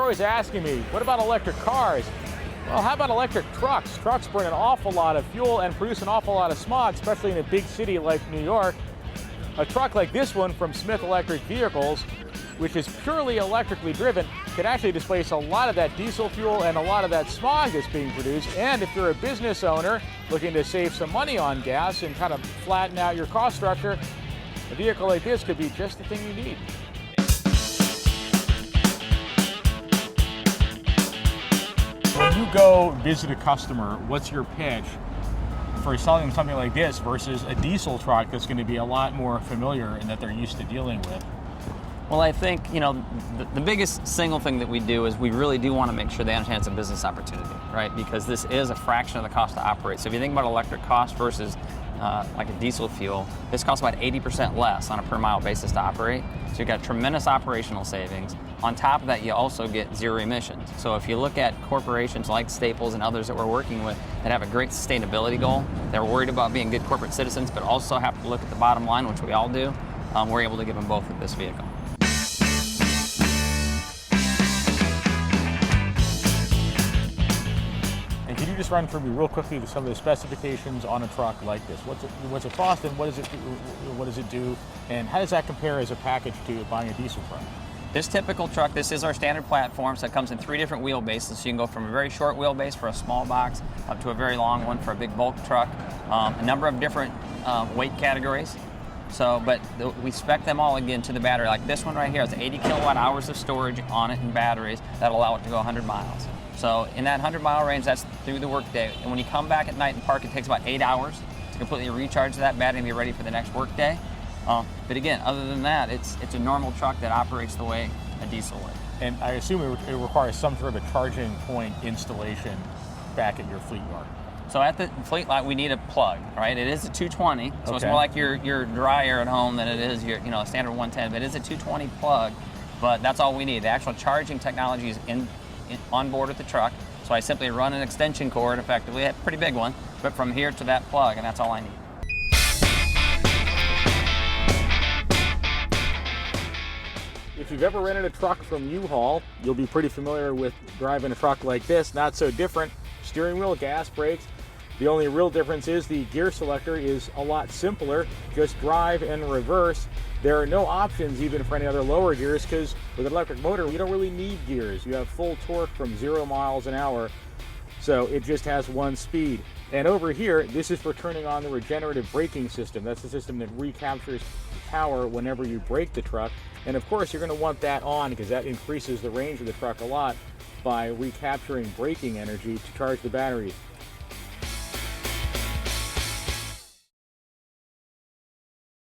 always asking me, what about electric cars? Well, how about electric trucks? Trucks burn an awful lot of fuel and produce an awful lot of smog, especially in a big city like New York. A truck like this one from Smith Electric Vehicles, which is purely electrically driven, can actually displace a lot of that diesel fuel and a lot of that smog that's being produced. And if you're a business owner looking to save some money on gas and kind of flatten out your cost structure, a vehicle like this could be just the thing you need. When you go visit a customer, what's your pitch for selling them something like this versus a diesel truck that's going to be a lot more familiar and that they're used to dealing with? Well, I think, the biggest single thing that we do is we really do want to make sure they understand it's a business opportunity, right? Because this is a fraction of the cost to operate. So if you think about electric cost versus like a diesel fuel, this costs about 80% less on a per mile basis to operate. So you've got tremendous operational savings. On top of that, you also get zero emissions. So if you look at corporations like Staples and others that we're working with that have a great sustainability goal, they're worried about being good corporate citizens, but also have to look at the bottom line, which we all do, we're able to give them both with this vehicle. Can you just run through me real quickly some of the specifications on a truck like this? What's it cost, and what does it do, and how does that compare as a package to buying a diesel truck? This typical truck, this is our standard platform, so it comes in 3 different wheelbases. So you can go from a very short wheelbase for a small box up to a very long one for a big bulk truck. A number of different weight categories. So, but we spec them all again to the battery. Like this one right here has 80 kilowatt hours of storage on it and batteries that allow it to go 100 miles. So in that 100-mile range, that's through the workday. And when you come back at night and park, it takes about 8 hours to completely recharge that battery and be ready for the next workday. But again, other than that, it's a normal truck that operates the way a diesel would. And I assume it requires some sort of a charging point installation back at your fleet yard. So at the fleet lot, we need a plug, right? It is a 220, so okay. It's more like your dryer at home than it is your a standard 110. But it is a 220 plug, but that's all we need. The actual charging technology is on board with the truck. So I simply run an extension cord, effectively, a pretty big one, but from here to that plug, and that's all I need. If you've ever rented a truck from U-Haul, you'll be pretty familiar with driving a truck like this. Not so different. Steering wheel, gas, brakes. The only real difference is the gear selector is a lot simpler. Just drive and reverse. There are no options even for any other lower gears because with an electric motor, you don't really need gears. You have full torque from 0 miles an hour. So it just has one speed. And over here, this is for turning on the regenerative braking system. That's the system that recaptures power whenever you brake the truck. And of course, you're going to want that on because that increases the range of the truck a lot by recapturing braking energy to charge the batteries.